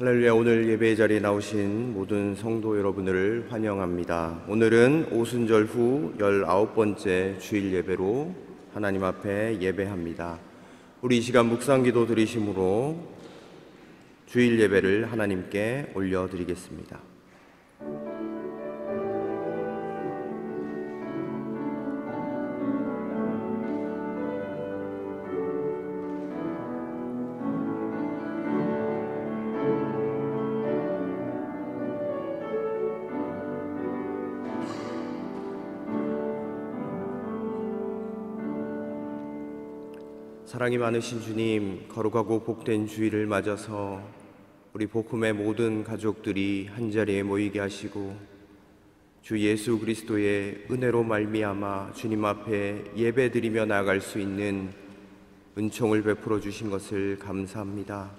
할렐루야. 오늘 예배 자리에 나오신 모든 성도 여러분을 환영합니다. 오늘은 오순절 후 19번째 주일 예배로 하나님 앞에 예배합니다. 우리 이 시간 묵상기도 드리심으로 주일 예배를 하나님께 올려드리겠습니다. 사랑이 많으신 주님, 거룩하고 복된 주일을 맞아서 우리 복음의 모든 가족들이 한자리에 모이게 하시고 주 예수 그리스도의 은혜로 말미암아 주님 앞에 예배드리며 나아갈 수 있는 은총을 베풀어 주신 것을 감사합니다.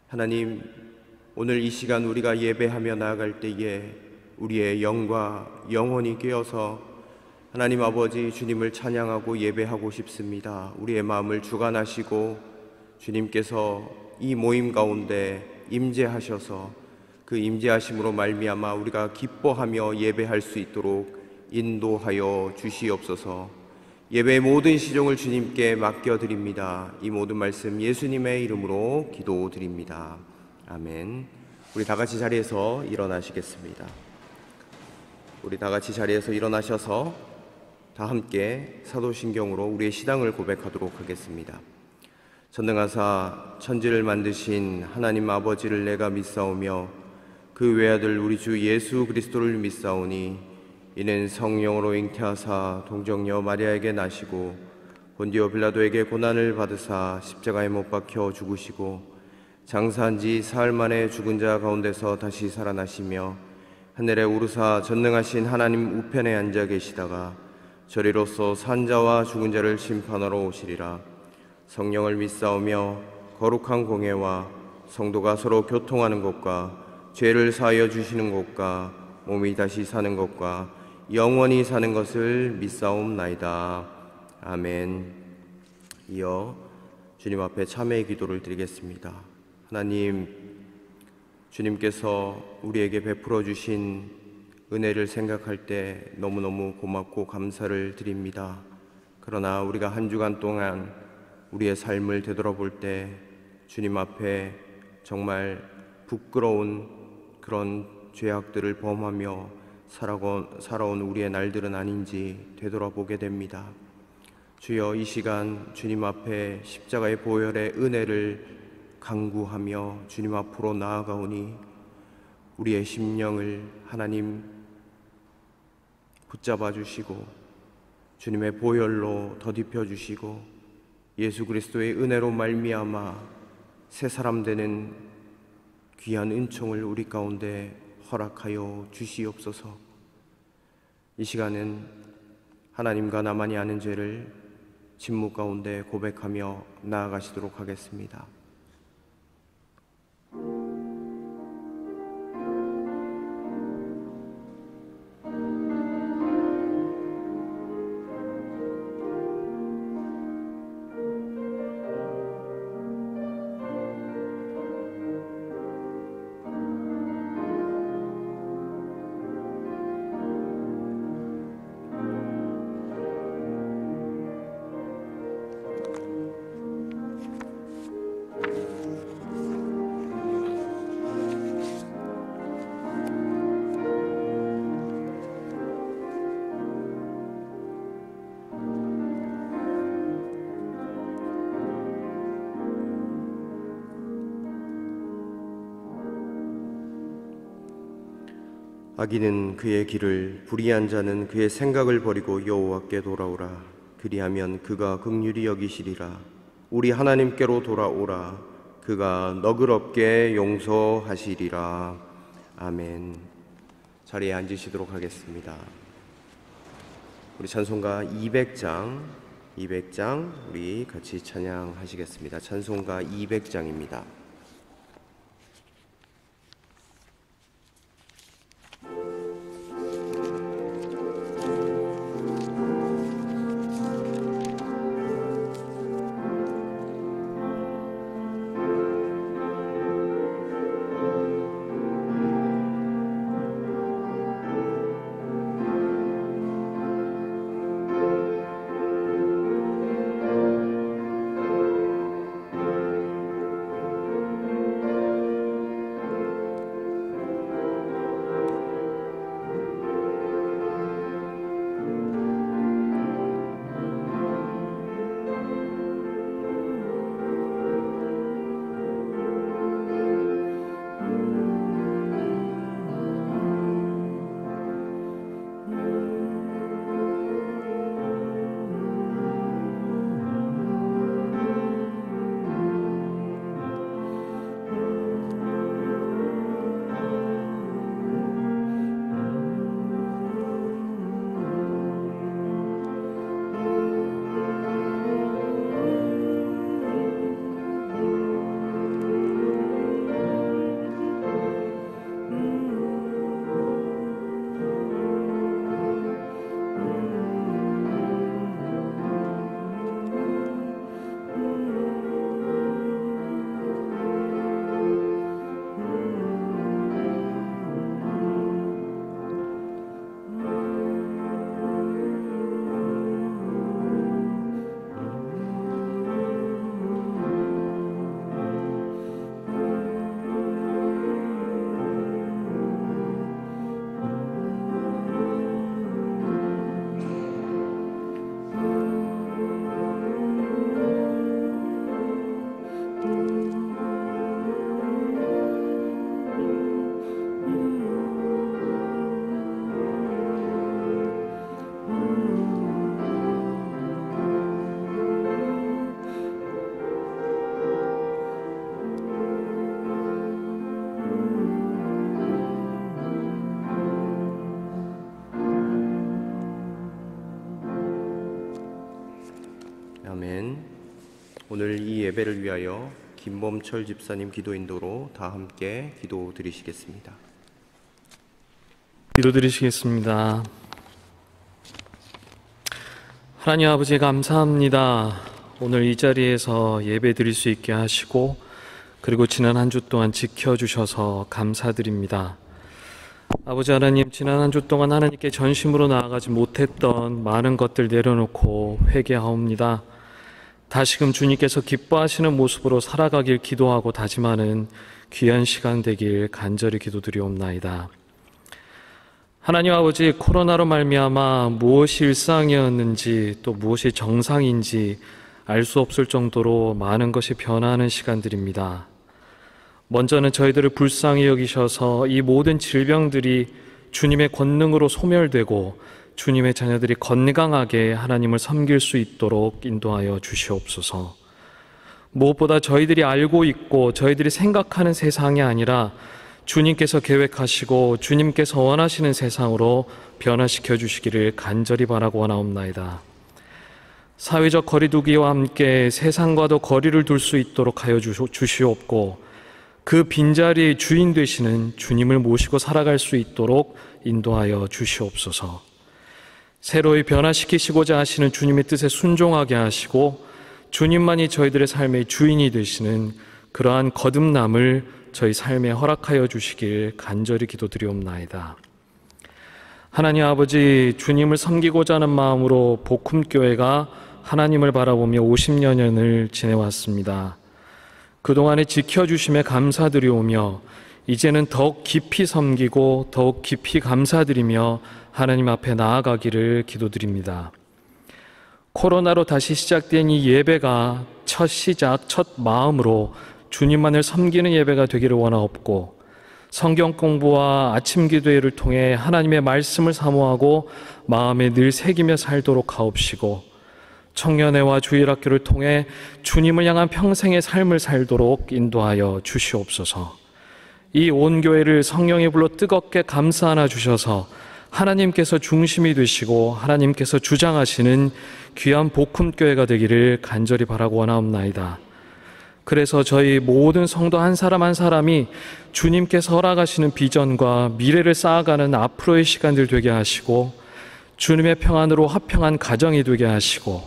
하나님, 오늘 이 시간 우리가 예배하며 나아갈 때에 우리의 영과 영혼이 깨어서 하나님 아버지 주님을 찬양하고 예배하고 싶습니다. 우리의 마음을 주관하시고 주님께서 이 모임 가운데 임재하셔서 그 임재하심으로 말미암아 우리가 기뻐하며 예배할 수 있도록 인도하여 주시옵소서. 예배의 모든 시종을 주님께 맡겨드립니다. 이 모든 말씀 예수님의 이름으로 기도드립니다. 아멘. 우리 다 같이 자리에서 일어나시겠습니다. 우리 다 같이 자리에서 일어나셔서 다 함께 사도신경으로 우리의 신앙을 고백하도록 하겠습니다. 전능하사 천지를 만드신 하나님 아버지를 내가 믿사오며 그 외아들 우리 주 예수 그리스도를 믿사오니 이는 성령으로 잉태하사 동정녀 마리아에게 나시고 본디오 빌라도에게 고난을 받으사 십자가에 못 박혀 죽으시고 장사한 지 사흘 만에 죽은 자 가운데서 다시 살아나시며 하늘에 오르사 전능하신 하나님 우편에 앉아 계시다가 저리로서 산자와 죽은 자를 심판하러 오시리라. 성령을 믿사오며 거룩한 공회와 성도가 서로 교통하는 것과 죄를 사하여 주시는 것과 몸이 다시 사는 것과 영원히 사는 것을 믿사옵나이다. 아멘. 이어 주님 앞에 참회의 기도를 드리겠습니다. 하나님, 주님께서 우리에게 베풀어 주신 은혜를 생각할 때 너무너무 고맙고 감사를 드립니다. 그러나 우리가 한 주간 동안 우리의 삶을 되돌아볼 때 주님 앞에 정말 부끄러운 그런 죄악들을 범하며 살아온 우리의 날들은 아닌지 되돌아보게 됩니다. 주여, 이 시간 주님 앞에 십자가의 보혈의 은혜를 간구하며 주님 앞으로 나아가오니 우리의 심령을 하나님 붙잡아 주시고 주님의 보혈로 더딥혀 주시고 예수 그리스도의 은혜로 말미암아 새 사람 되는 귀한 은총을 우리 가운데 허락하여 주시옵소서. 이 시간은 하나님과 나만이 아는 죄를 침묵 가운데 고백하며 나아가시도록 하겠습니다. 악인은 그의 길을, 불의한 자는 그의 생각을 버리고 여호와께 돌아오라. 그리하면 그가 긍휼히 여기시리라. 우리 하나님께로 돌아오라. 그가 너그럽게 용서하시리라. 아멘. 자리에 앉으시도록 하겠습니다. 우리 찬송가 200장 우리 같이 찬양하시겠습니다. 찬송가 200장입니다. 아멘. 오늘 이 예배를 위하여 김범철 집사님 기도 인도로 다 함께 기도 드리시겠습니다. 기도드리시겠습니다. 하나님 아버지 감사합니다. 오늘 이 자리에서 예배 드릴 수 있게 하시고 그리고 지난 한 주 동안 지켜주셔서 감사드립니다. 아버지 하나님, 지난 한 주 동안 하나님께 전심으로 나아가지 못했던 많은 것들 내려놓고 회개하옵니다. 다시금 주님께서 기뻐하시는 모습으로 살아가길 기도하고 다짐하는 귀한 시간 되길 간절히 기도드리옵나이다. 하나님 아버지, 코로나로 말미암아 무엇이 일상이었는지 또 무엇이 정상인지 알 수 없을 정도로 많은 것이 변화하는 시간들입니다. 먼저는 저희들을 불쌍히 여기셔서 이 모든 질병들이 주님의 권능으로 소멸되고 주님의 자녀들이 건강하게 하나님을 섬길 수 있도록 인도하여 주시옵소서. 무엇보다 저희들이 알고 있고 저희들이 생각하는 세상이 아니라 주님께서 계획하시고 주님께서 원하시는 세상으로 변화시켜 주시기를 간절히 바라고 원하옵나이다. 사회적 거리두기와 함께 세상과도 거리를 둘 수 있도록 하여 주시옵고 그 빈자리의 주인 되시는 주님을 모시고 살아갈 수 있도록 인도하여 주시옵소서. 새로이 변화시키시고자 하시는 주님의 뜻에 순종하게 하시고 주님만이 저희들의 삶의 주인이 되시는 그러한 거듭남을 저희 삶에 허락하여 주시길 간절히 기도드리옵나이다. 하나님 아버지, 주님을 섬기고자 하는 마음으로 복음교회가 하나님을 바라보며 50여 년을 지내왔습니다. 그동안에 지켜주심에 감사드리오며 이제는 더욱 깊이 섬기고 더욱 깊이 감사드리며 하나님 앞에 나아가기를 기도드립니다. 코로나로 다시 시작된 이 예배가 첫 시작, 첫 마음으로 주님만을 섬기는 예배가 되기를 원하옵고 성경 공부와 아침 기도회를 통해 하나님의 말씀을 사모하고 마음에 늘 새기며 살도록 하옵시고 청년회와 주일학교를 통해 주님을 향한 평생의 삶을 살도록 인도하여 주시옵소서. 이 온 교회를 성령의 불로 뜨겁게 감싸 안아 주셔서 하나님께서 중심이 되시고 하나님께서 주장하시는 귀한 복음교회가 되기를 간절히 바라고 원하옵나이다. 그래서 저희 모든 성도 한 사람 한 사람이 주님께서 허락하시는 비전과 미래를 쌓아가는 앞으로의 시간들 되게 하시고 주님의 평안으로 화평한 가정이 되게 하시고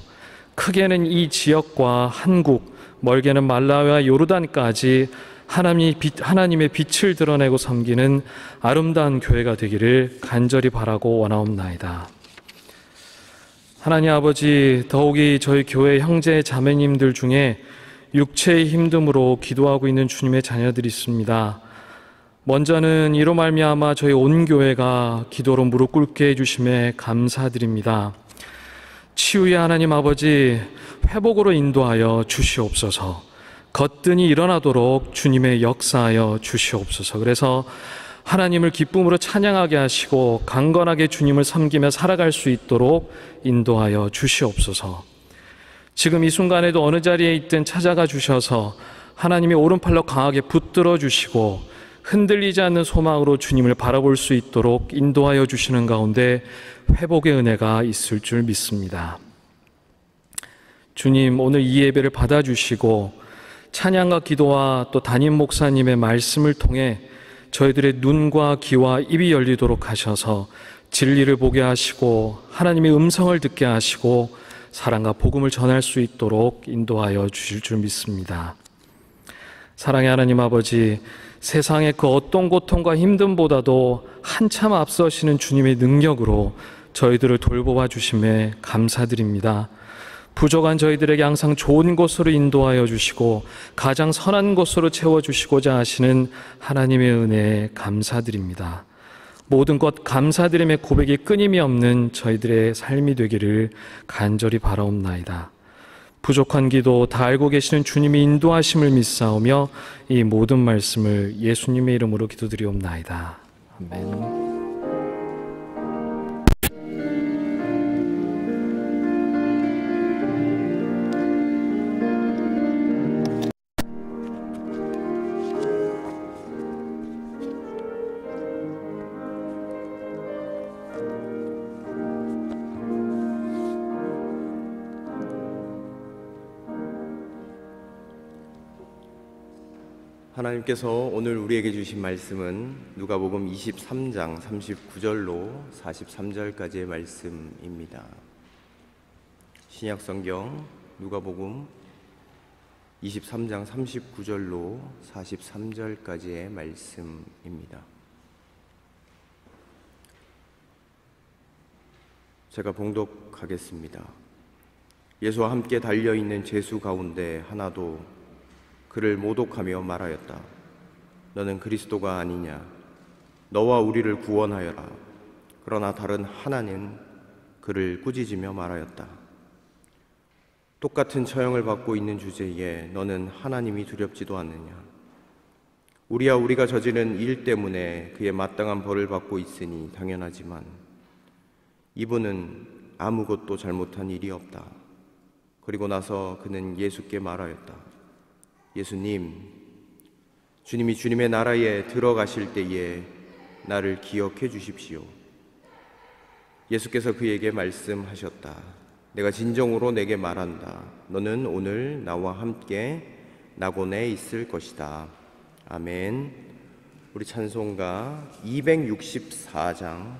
크게는 이 지역과 한국, 멀게는 말라위와 요르단까지 하나님의 빛을 드러내고 섬기는 아름다운 교회가 되기를 간절히 바라고 원하옵나이다. 하나님 아버지, 더욱이 저희 교회 형제 자매님들 중에 육체의 힘듦으로 기도하고 있는 주님의 자녀들이 있습니다. 먼저는 이로 말미암아 저희 온 교회가 기도로 무릎 꿇게 해주심에 감사드립니다. 치유의 하나님 아버지, 회복으로 인도하여 주시옵소서. 거뜬히 일어나도록 주님의 역사하여 주시옵소서. 그래서 하나님을 기쁨으로 찬양하게 하시고 강건하게 주님을 섬기며 살아갈 수 있도록 인도하여 주시옵소서. 지금 이 순간에도 어느 자리에 있든 찾아가 주셔서 하나님의 오른팔로 강하게 붙들어 주시고 흔들리지 않는 소망으로 주님을 바라볼 수 있도록 인도하여 주시는 가운데 회복의 은혜가 있을 줄 믿습니다. 주님, 오늘 이 예배를 받아주시고 찬양과 기도와 또 담임 목사님의 말씀을 통해 저희들의 눈과 귀와 입이 열리도록 하셔서 진리를 보게 하시고 하나님의 음성을 듣게 하시고 사랑과 복음을 전할 수 있도록 인도하여 주실 줄 믿습니다. 사랑의 하나님 아버지, 세상의 그 어떤 고통과 힘듦보다도 한참 앞서시는 주님의 능력으로 저희들을 돌보아 주심에 감사드립니다. 부족한 저희들에게 항상 좋은 곳으로 인도하여 주시고 가장 선한 곳으로 채워주시고자 하시는 하나님의 은혜에 감사드립니다. 모든 것 감사드림의 고백이 끊임이 없는 저희들의 삶이 되기를 간절히 바라옵나이다. 부족한 기도 다 알고 계시는 주님의 인도하심을 믿사오며 이 모든 말씀을 예수님의 이름으로 기도드리옵나이다. 아멘. 하나님께서 오늘 우리에게 주신 말씀은 누가복음 23장 39절로 43절까지의 말씀입니다. 신약성경 누가복음 23장 39절로 43절까지의 말씀입니다. 제가 봉독하겠습니다. 예수와 함께 달려있는 제수 가운데 하나도 그를 모독하며 말하였다. 너는 그리스도가 아니냐? 너와 우리를 구원하여라. 그러나 다른 하나는 그를 꾸짖으며 말하였다. 똑같은 처형을 받고 있는 주제에 너는 하나님이 두렵지도 않느냐? 우리가 저지른 일 때문에 그의 마땅한 벌을 받고 있으니 당연하지만 이분은 아무것도 잘못한 일이 없다. 그리고 나서 그는 예수께 말하였다. 예수님, 주님이 주님의 나라에 들어가실 때에 나를 기억해 주십시오. 예수께서 그에게 말씀하셨다. 내가 진정으로 내게 말한다. 너는 오늘 나와 함께 낙원에 있을 것이다. 아멘. 우리 찬송가 264장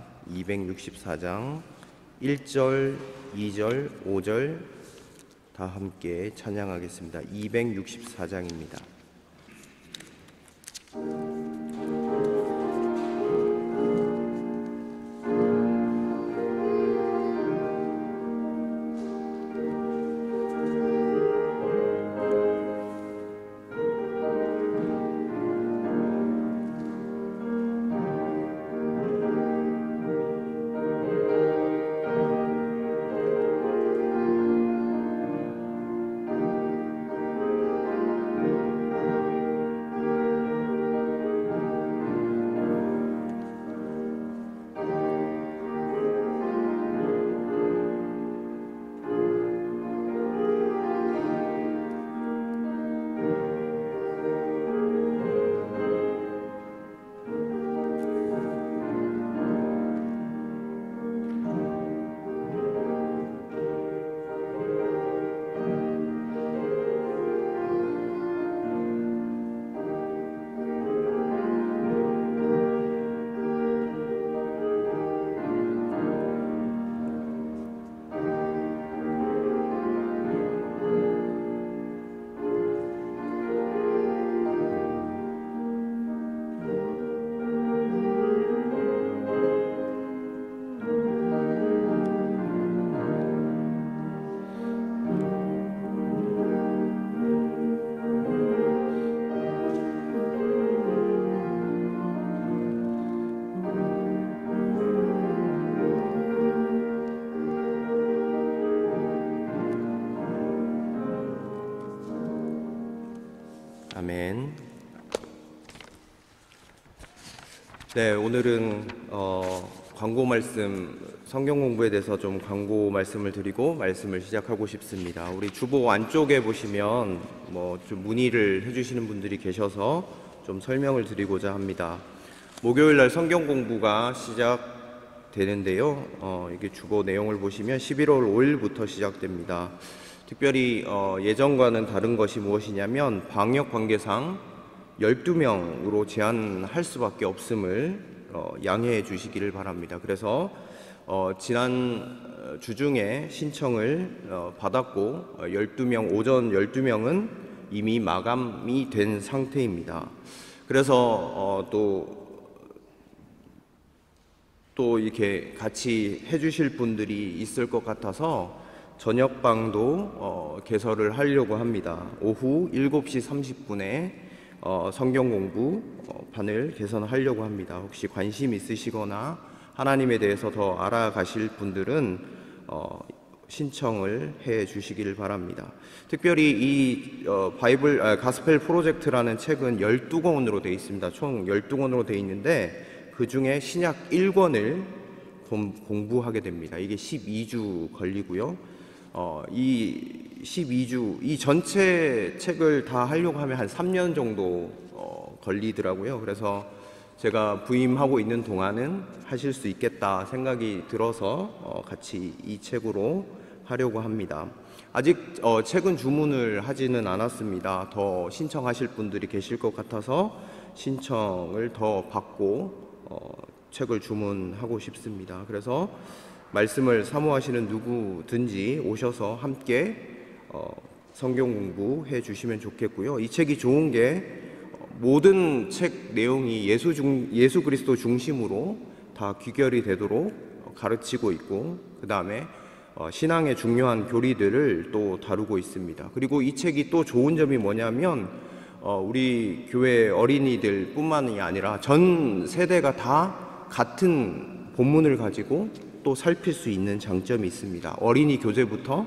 1절, 2절, 5절 다 함께 찬양하겠습니다. 264장입니다. 아멘. 네, 오늘은 광고 말씀, 성경 공부에 대해서 좀 광고 말씀을 드리고 말씀을 시작하고 싶습니다. 우리 주보 안쪽에 보시면 좀 문의를 해주시는 분들이 계셔서 좀 설명을 드리고자 합니다. 목요일 날 성경 공부가 시작되는데요. 이게 주보 내용을 보시면 11월 5일부터 시작됩니다. 특별히 예전과는 다른 것이 무엇이냐면 방역 관계상 12명으로 제한할 수밖에 없음을 양해해 주시기를 바랍니다. 그래서 지난 주중에 신청을 받았고 12명, 오전 12명은 이미 마감이 된 상태입니다. 그래서 또 이렇게 같이 해주실 분들이 있을 것 같아서 저녁방도 개설을 하려고 합니다. 오후 7시 30분에 성경 공부 반을 개설하려고 합니다. 혹시 관심 있으시거나 하나님에 대해서 더 알아가실 분들은 신청을 해 주시길 바랍니다. 특별히 이 가스펠 프로젝트라는 책은 12권으로 되어 있습니다. 총 12권으로 되어 있는데 그 중에 신약 1권을 공부하게 됩니다. 이게 12주 걸리고요. 이 전체 책을 다 하려고 하면 한 3년 정도 걸리더라고요. 그래서 제가 부임하고 있는 동안은 하실 수 있겠다 생각이 들어서 같이 이 책으로 하려고 합니다. 아직 책은 주문을 하지는 않았습니다. 더 신청하실 분들이 계실 것 같아서 신청을 더 받고 책을 주문하고 싶습니다. 그래서 말씀을 사모하시는 누구든지 오셔서 함께 성경 공부해 주시면 좋겠고요. 이 책이 좋은 게 모든 책 내용이 예수 그리스도 중심으로 다 귀결이 되도록 가르치고 있고, 그 다음에 신앙의 중요한 교리들을 또 다루고 있습니다. 그리고 이 책이 또 좋은 점이 뭐냐면 우리 교회 어린이들 뿐만이 아니라 전 세대가 다 같은 본문을 가지고 또 살필 수 있는 장점이 있습니다. 어린이 교재부터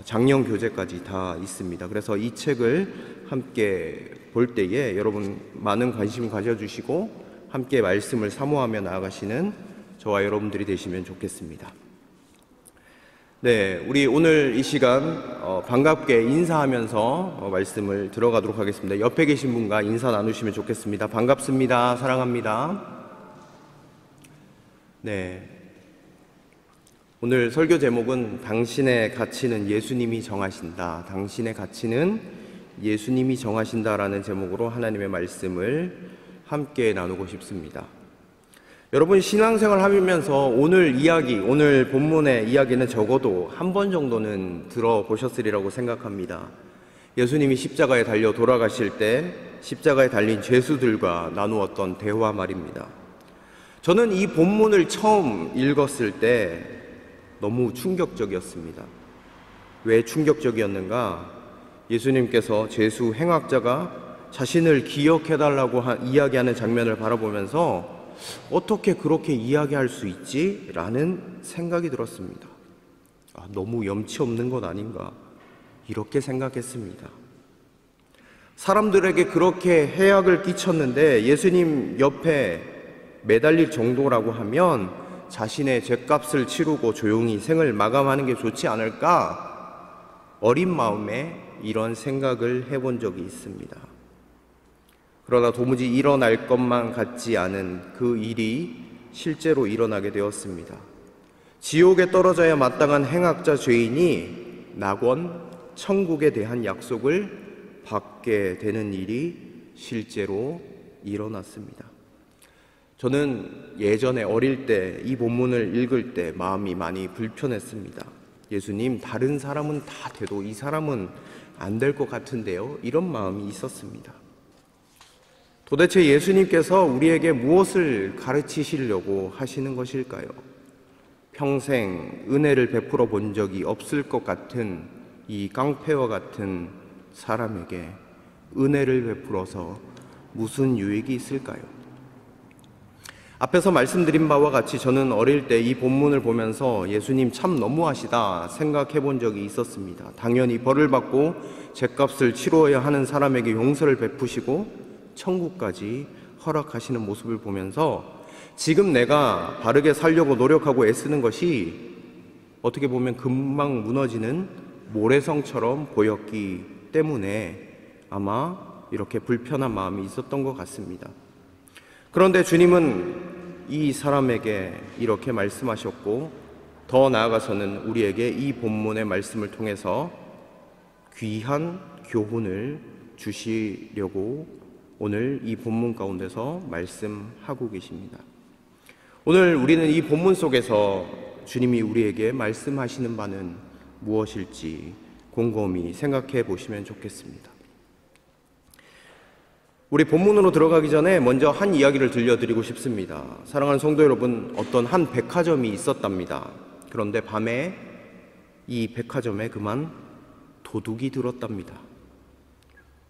장년 교재까지 다 있습니다. 그래서 이 책을 함께 볼 때에 여러분 많은 관심 가져주시고 함께 말씀을 사모하며 나아가시는 저와 여러분들이 되시면 좋겠습니다. 네, 우리 오늘 이 시간 반갑게 인사하면서 말씀을 들어가도록 하겠습니다. 옆에 계신 분과 인사 나누시면 좋겠습니다. 반갑습니다. 사랑합니다. 네, 오늘 설교 제목은 당신의 가치는 예수님이 정하신다. 당신의 가치는 예수님이 정하신다라는 제목으로 하나님의 말씀을 함께 나누고 싶습니다. 여러분 신앙생활 하면서 오늘 본문의 이야기는 적어도 한 번 정도는 들어보셨으리라고 생각합니다. 예수님이 십자가에 달려 돌아가실 때 십자가에 달린 죄수들과 나누었던 대화 말입니다. 저는 이 본문을 처음 읽었을 때 너무 충격적이었습니다. 왜 충격적이었는가? 예수님께서 죄수 행악자가 자신을 기억해달라고 이야기하는 장면을 바라보면서 어떻게 그렇게 이야기할 수 있지? 라는 생각이 들었습니다. 너무 염치 없는 것 아닌가? 이렇게 생각했습니다. 사람들에게 그렇게 해악을 끼쳤는데 예수님 옆에 매달릴 정도라고 하면 자신의 죗값을 치르고 조용히 생을 마감하는 게 좋지 않을까? 어린 마음에 이런 생각을 해본 적이 있습니다. 그러나 도무지 일어날 것만 같지 않은 그 일이 실제로 일어나게 되었습니다. 지옥에 떨어져야 마땅한 행악자 죄인이 낙원, 천국에 대한 약속을 받게 되는 일이 실제로 일어났습니다. 저는 예전에 어릴 때 이 본문을 읽을 때 마음이 많이 불편했습니다. 예수님, 다른 사람은 다 돼도 이 사람은 안 될 것 같은데요? 이런 마음이 있었습니다. 도대체 예수님께서 우리에게 무엇을 가르치시려고 하시는 것일까요? 평생 은혜를 베풀어 본 적이 없을 것 같은 이 깡패와 같은 사람에게 은혜를 베풀어서 무슨 유익이 있을까요? 앞에서 말씀드린 바와 같이 저는 어릴 때 이 본문을 보면서 예수님 참 너무하시다 생각해 본 적이 있었습니다. 당연히 벌을 받고 죗값을 치루어야 하는 사람에게 용서를 베푸시고 천국까지 허락하시는 모습을 보면서 지금 내가 바르게 살려고 노력하고 애쓰는 것이 어떻게 보면 금방 무너지는 모래성처럼 보였기 때문에 아마 이렇게 불편한 마음이 있었던 것 같습니다. 그런데 주님은 이 사람에게 이렇게 말씀하셨고 더 나아가서는 우리에게 이 본문의 말씀을 통해서 귀한 교훈을 주시려고 오늘 이 본문 가운데서 말씀하고 계십니다. 오늘 우리는 이 본문 속에서 주님이 우리에게 말씀하시는 바는 무엇일지 곰곰이 생각해 보시면 좋겠습니다. 우리 본문으로 들어가기 전에 먼저 한 이야기를 들려드리고 싶습니다. 사랑하는 성도 여러분, 어떤 한 백화점이 있었답니다. 그런데 밤에 이 백화점에 그만 도둑이 들었답니다.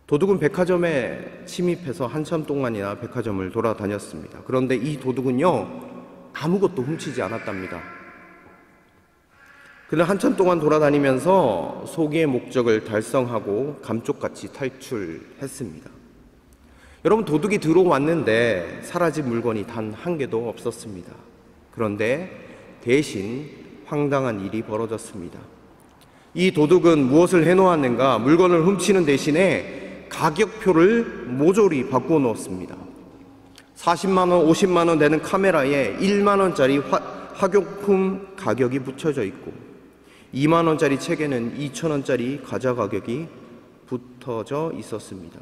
도둑은 백화점에 침입해서 한참 동안이나 백화점을 돌아다녔습니다. 그런데 이 도둑은요, 아무것도 훔치지 않았답니다. 그는 한참 동안 돌아다니면서 소기의 목적을 달성하고 감쪽같이 탈출했습니다. 여러분, 도둑이 들어왔는데 사라진 물건이 단 한 개도 없었습니다. 그런데 대신 황당한 일이 벌어졌습니다. 이 도둑은 무엇을 해놓았는가? 물건을 훔치는 대신에 가격표를 모조리 바꾸어 놓았습니다. 40만 원, 50만 원 되는 카메라에 1만 원짜리 화격품 가격이 붙여져 있고 2만 원짜리 책에는 2천 원짜리 과자 가격이 붙어져 있었습니다.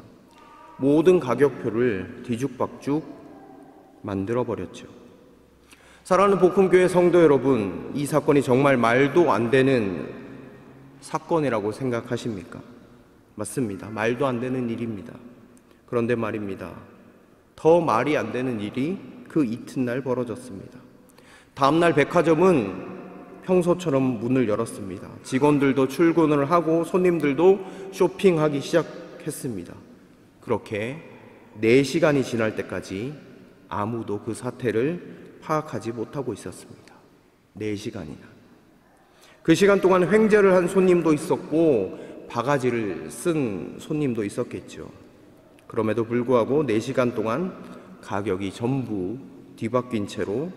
모든 가격표를 뒤죽박죽 만들어버렸죠. 사랑하는 복음교회 성도 여러분, 이 사건이 정말 말도 안 되는 사건이라고 생각하십니까? 맞습니다. 말도 안 되는 일입니다. 그런데 말입니다. 더 말이 안 되는 일이 그 이튿날 벌어졌습니다. 다음날 백화점은 평소처럼 문을 열었습니다. 직원들도 출근을 하고 손님들도 쇼핑하기 시작했습니다. 그렇게 4시간이 지날 때까지 아무도 그 사태를 파악하지 못하고 있었습니다. 4시간이나. 그 시간 동안 횡재를 한 손님도 있었고 바가지를 쓴 손님도 있었겠죠. 그럼에도 불구하고 4시간 동안 가격이 전부 뒤바뀐 채로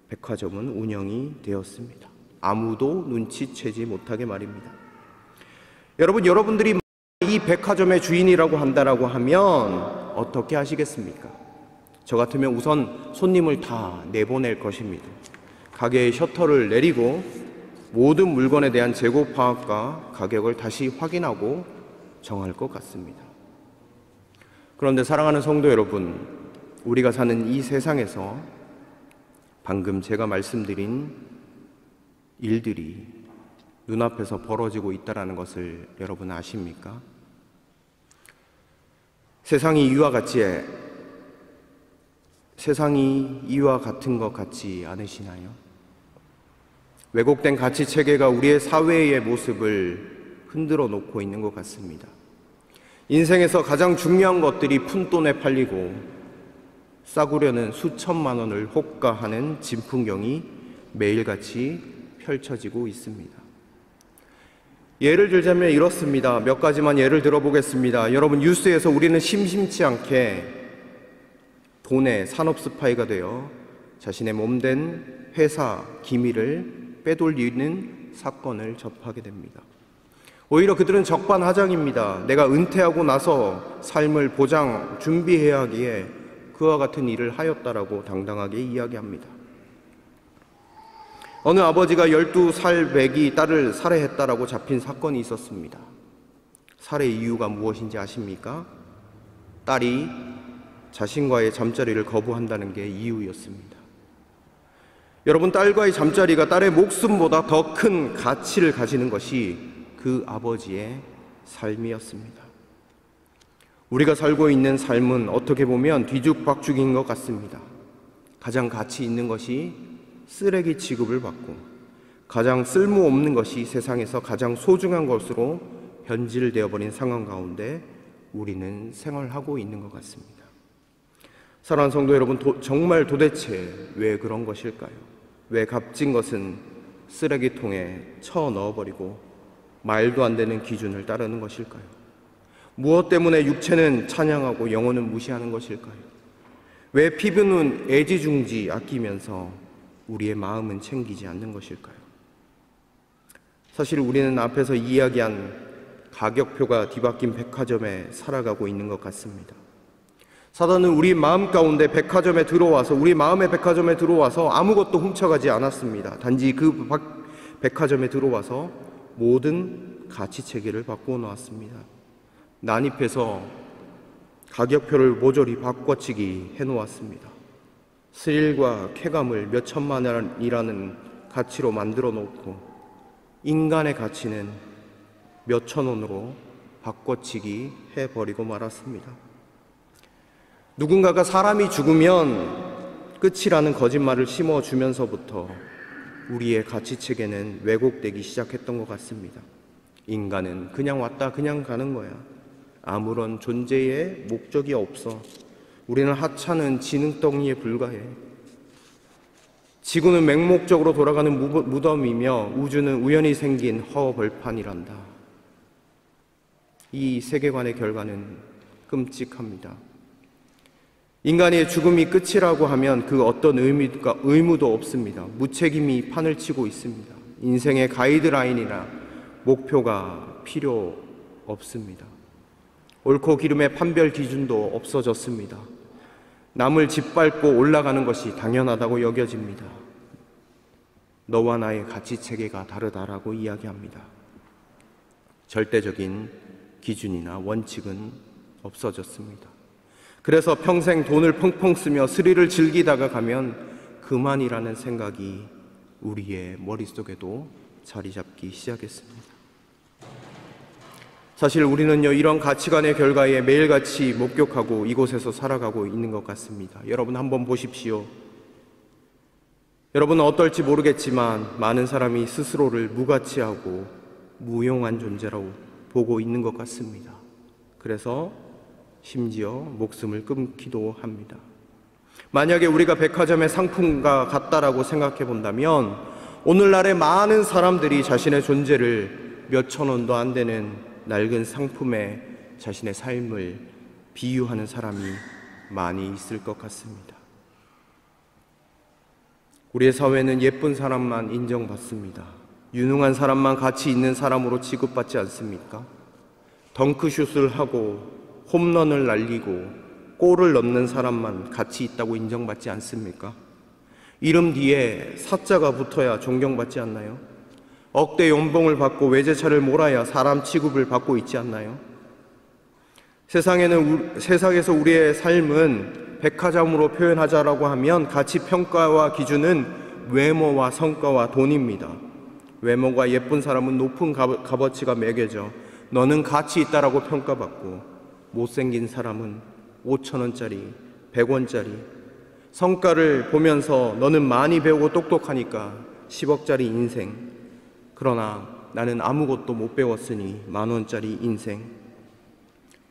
백화점은 운영이 되었습니다. 아무도 눈치채지 못하게 말입니다. 여러분들이 이 백화점의 주인이라고 한다라고 하면 어떻게 하시겠습니까? 저 같으면 우선 손님을 다 내보낼 것입니다. 가게의 셔터를 내리고 모든 물건에 대한 재고 파악과 가격을 다시 확인하고 정할 것 같습니다. 그런데 사랑하는 성도 여러분, 우리가 사는 이 세상에서 방금 제가 말씀드린 일들이 눈앞에서 벌어지고 있다는 것을 여러분 아십니까? 세상이 이와 같은 것 같지 않으시나요? 왜곡된 가치 체계가 우리의 사회의 모습을 흔들어 놓고 있는 것 같습니다. 인생에서 가장 중요한 것들이 푼돈에 팔리고 싸구려는 수천만 원을 호가하는 진풍경이 매일같이 펼쳐지고 있습니다. 예를 들자면 이렇습니다. 몇 가지만 예를 들어보겠습니다. 여러분, 뉴스에서 우리는 심심치 않게 돈의 산업 스파이가 되어 자신의 몸된 회사 기밀을 빼돌리는 사건을 접하게 됩니다. 오히려 그들은 적반하장입니다. 내가 은퇴하고 나서 삶을 준비해야 하기에 그와 같은 일을 하였다라고 당당하게 이야기합니다. 어느 아버지가 12살 배기 딸을 살해했다라고 잡힌 사건이 있었습니다. 살해 이유가 무엇인지 아십니까? 딸이 자신과의 잠자리를 거부한다는 게 이유였습니다. 여러분, 딸과의 잠자리가 딸의 목숨보다 더 큰 가치를 가지는 것이 그 아버지의 삶이었습니다. 우리가 살고 있는 삶은 어떻게 보면 뒤죽박죽인 것 같습니다. 가장 가치 있는 것이 쓰레기 취급을 받고 가장 쓸모없는 것이 세상에서 가장 소중한 것으로 변질되어 버린 상황 가운데 우리는 생활하고 있는 것 같습니다. 사랑하는 성도 여러분, 정말 도대체 왜 그런 것일까요? 왜 값진 것은 쓰레기통에 쳐넣어버리고 말도 안 되는 기준을 따르는 것일까요? 무엇 때문에 육체는 찬양하고 영혼은 무시하는 것일까요? 왜 피부는 애지중지 아끼면서 우리의 마음은 챙기지 않는 것일까요? 사실 우리는 앞에서 이야기한 가격표가 뒤바뀐 백화점에 살아가고 있는 것 같습니다. 사단은 우리 마음 가운데 우리 마음의 백화점에 들어와서 아무것도 훔쳐가지 않았습니다. 단지 그 백화점에 들어와서 모든 가치체계를 바꾸어 놓았습니다. 난입해서 가격표를 모조리 바꿔치기 해놓았습니다. 스릴과 쾌감을 몇 천만 원이라는 가치로 만들어 놓고 인간의 가치는 몇 천 원으로 바꿔치기 해버리고 말았습니다. 누군가가 사람이 죽으면 끝이라는 거짓말을 심어주면서부터 우리의 가치체계는 왜곡되기 시작했던 것 같습니다. 인간은 그냥 왔다 그냥 가는 거야. 아무런 존재의 목적이 없어. 우리는 하찮은 지능덩이에 불과해. 지구는 맹목적으로 돌아가는 무덤이며 우주는 우연히 생긴 허벌판이란다. 이 세계관의 결과는 끔찍합니다. 인간의 죽음이 끝이라고 하면 그 어떤 의무도 없습니다. 무책임이 판을 치고 있습니다. 인생의 가이드라인이나 목표가 필요 없습니다. 옳고 기름의 판별 기준도 없어졌습니다. 남을 짓밟고 올라가는 것이 당연하다고 여겨집니다. 너와 나의 가치 체계가 다르다라고 이야기합니다. 절대적인 기준이나 원칙은 없어졌습니다. 그래서 평생 돈을 펑펑 쓰며 스릴을 즐기다가 가면 그만이라는 생각이 우리의 머릿속에도 자리 잡기 시작했습니다. 사실 우리는요, 이런 가치관의 결과에 매일같이 목격하고 이곳에서 살아가고 있는 것 같습니다. 여러분 한번 보십시오. 여러분은 어떨지 모르겠지만 많은 사람이 스스로를 무가치하고 무용한 존재라고 보고 있는 것 같습니다. 그래서 심지어 목숨을 끊기도 합니다. 만약에 우리가 백화점의 상품과 같다라고 생각해 본다면 오늘날의 많은 사람들이 자신의 존재를 몇천 원도 안 되는 낡은 상품에 자신의 삶을 비유하는 사람이 많이 있을 것 같습니다. 우리의 사회는 예쁜 사람만 인정받습니다. 유능한 사람만 가치 있는 사람으로 취급받지 않습니까? 덩크슛을 하고 홈런을 날리고 골을 넣는 사람만 가치 있다고 인정받지 않습니까? 이름 뒤에 사자가 붙어야 존경받지 않나요? 억대 연봉을 받고 외제차를 몰아야 사람 취급을 받고 있지 않나요? 세상에서 우리의 삶은 백화점으로 표현하자라고 하면 가치 평가와 기준은 외모와 성과와 돈입니다. 외모가 예쁜 사람은 높은 값어치가 매겨져 너는 가치 있다라고 평가받고, 못생긴 사람은 5,000원짜리, 100원짜리, 성과를 보면서 너는 많이 배우고 똑똑하니까 10억짜리 인생, 그러나 나는 아무것도 못 배웠으니 10,000원짜리 인생.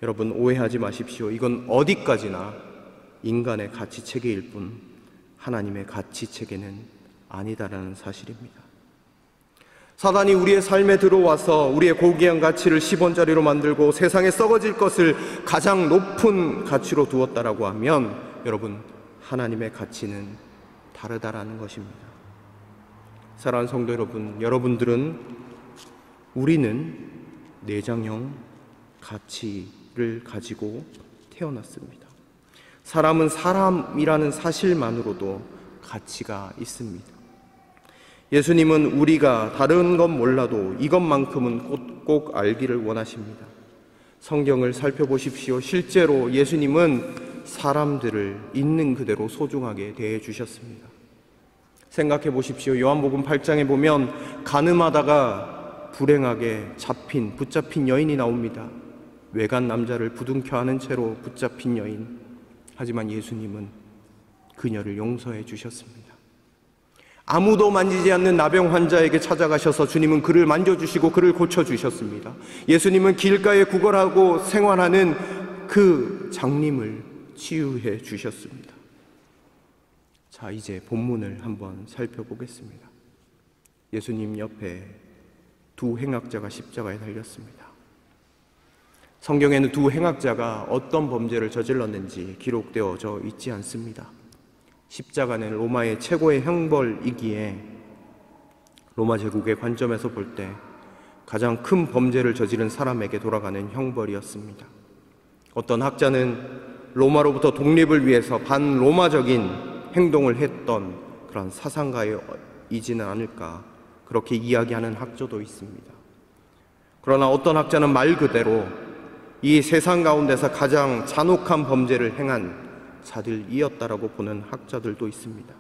여러분 오해하지 마십시오. 이건 어디까지나 인간의 가치 체계일 뿐 하나님의 가치 체계는 아니다라는 사실입니다. 사단이 우리의 삶에 들어와서 우리의 고귀한 가치를 10원짜리로 만들고 세상에 썩어질 것을 가장 높은 가치로 두었다라고 하면 여러분, 하나님의 가치는 다르다라는 것입니다. 사랑하는 성도 여러분, 우리는 내장형 가치를 가지고 태어났습니다. 사람은 사람이라는 사실만으로도 가치가 있습니다. 예수님은 우리가 다른 건 몰라도 이것만큼은 꼭 알기를 원하십니다. 성경을 살펴보십시오. 실제로 예수님은 사람들을 있는 그대로 소중하게 대해 주셨습니다. 생각해 보십시오. 요한복음 8장에 보면 가늠하다가 불행하게 붙잡힌 여인이 나옵니다. 외간 남자를 부둥켜 안은 채로 붙잡힌 여인. 하지만 예수님은 그녀를 용서해 주셨습니다. 아무도 만지지 않는 나병 환자에게 찾아가셔서 주님은 그를 만져주시고 그를 고쳐주셨습니다. 예수님은 길가에 구걸하고 생활하는 그 장님을 치유해 주셨습니다. 자, 이제 본문을 한번 살펴보겠습니다. 예수님 옆에 두 행악자가 십자가에 달렸습니다. 성경에는 두 행악자가 어떤 범죄를 저질렀는지 기록되어져 있지 않습니다. 십자가는 로마의 최고의 형벌이기에 로마 제국의 관점에서 볼 때 가장 큰 범죄를 저지른 사람에게 돌아가는 형벌이었습니다. 어떤 학자는 로마로부터 독립을 위해서 반로마적인 행동을 했던 그런 사상가이지는 않을까, 그렇게 이야기하는 학자도 있습니다. 그러나 어떤 학자는 말 그대로 이 세상 가운데서 가장 잔혹한 범죄를 행한 자들이었다라고 보는 학자들도 있습니다.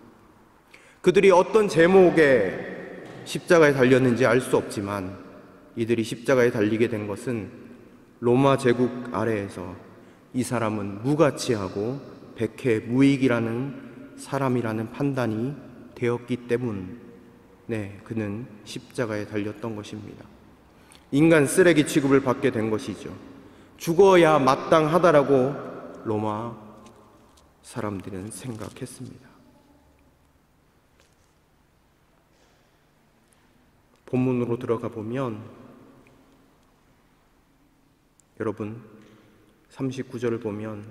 그들이 어떤 제목의 십자가에 달렸는지 알 수 없지만 이들이 십자가에 달리게 된 것은 로마 제국 아래에서 이 사람은 무가치하고 백해무익이라는 사람이라는 판단이 되었기 때문에 그는 십자가에 달렸던 것입니다. 인간 쓰레기 취급을 받게 된 것이죠. 죽어야 마땅하다라고 로마 사람들은 생각했습니다. 본문으로 들어가 보면 여러분 39절을 보면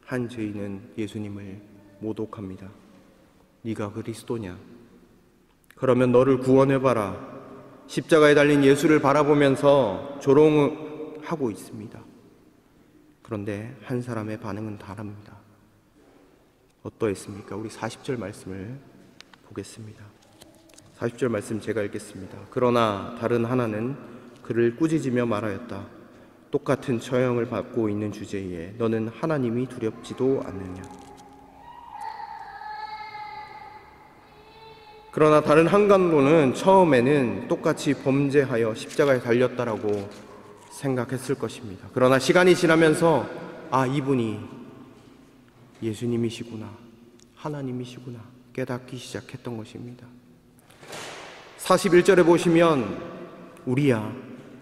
한 죄인은 예수님을 모독합니다. 네가 그리스도냐? 그러면 너를 구원해봐라. 십자가에 달린 예수를 바라보면서 조롱하고 있습니다. 그런데 한 사람의 반응은 다릅니다. 어떠했습니까? 우리 40절 말씀을 보겠습니다. 40절 말씀 제가 읽겠습니다. 그러나 다른 하나는 그를 꾸짖으며 말하였다. 똑같은 처형을 받고 있는 주제에 너는 하나님이 두렵지도 않느냐. 그러나 다른 한간로는 처음에는 똑같이 범죄하여 십자가에 달렸다라고 생각했을 것입니다. 그러나 시간이 지나면서 이분이 예수님이시구나, 하나님이시구나 깨닫기 시작했던 것입니다. 41절에 보시면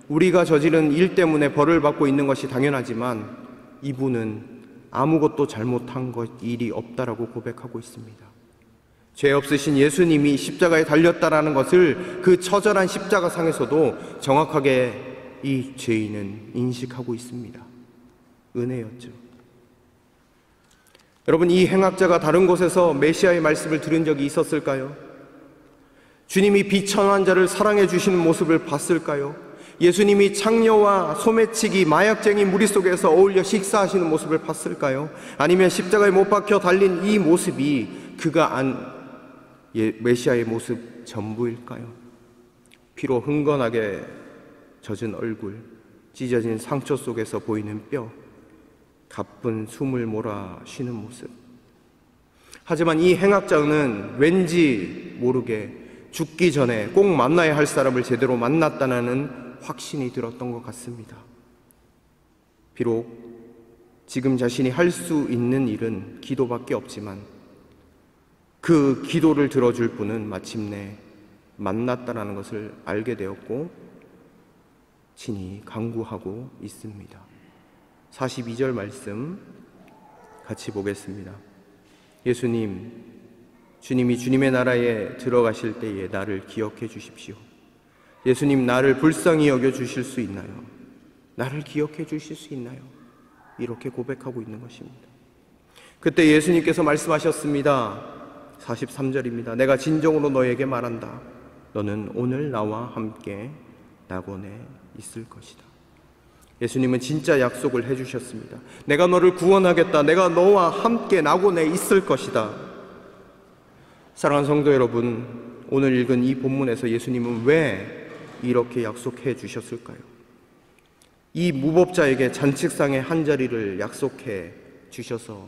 우리가 저지른 일 때문에 벌을 받고 있는 것이 당연하지만 이분은 아무것도 잘못한 일이 없다라고 고백하고 있습니다. 죄 없으신 예수님이 십자가에 달렸다라는 것을 그 처절한 십자가상에서도 정확하게 이 죄인은 인식하고 있습니다. 은혜였죠. 여러분, 이 행악자가 다른 곳에서 메시아의 말씀을 들은 적이 있었을까요? 주님이 비천한 자를 사랑해 주시는 모습을 봤을까요? 예수님이 창녀와 소매치기, 마약쟁이 무리 속에서 어울려 식사하시는 모습을 봤을까요? 아니면 십자가에 못 박혀 달린 이 모습이 그가 메시아의 모습 전부일까요? 피로 흥건하게 젖은 얼굴, 찢어진 상처 속에서 보이는 뼈, 가쁜 숨을 몰아 쉬는 모습. 하지만 이 행악자는 왠지 모르게 죽기 전에 꼭 만나야 할 사람을 제대로 만났다는 확신이 들었던 것 같습니다. 비록 지금 자신이 할 수 있는 일은 기도밖에 없지만 그 기도를 들어줄 분은 마침내 만났다라는 것을 알게 되었고 친히 간구하고 있습니다. 42절 말씀 같이 보겠습니다. 주님이 주님의 나라에 들어가실 때에 나를 기억해 주십시오. 예수님, 나를 불쌍히 여겨 주실 수 있나요? 나를 기억해 주실 수 있나요? 이렇게 고백하고 있는 것입니다. 그때 예수님께서 말씀하셨습니다. 43절입니다. 내가 진정으로 너에게 말한다. 너는 오늘 나와 함께 낙원에 있을 것이다. 예수님은 진짜 약속을 해주셨습니다. 내가 너를 구원하겠다. 내가 너와 함께 낙원에 있을 것이다. 사랑하는 성도 여러분, 오늘 읽은 이 본문에서 예수님은 왜 이렇게 약속해 주셨을까요? 이 무법자에게 잔치상의 한 자리를 약속해 주셔서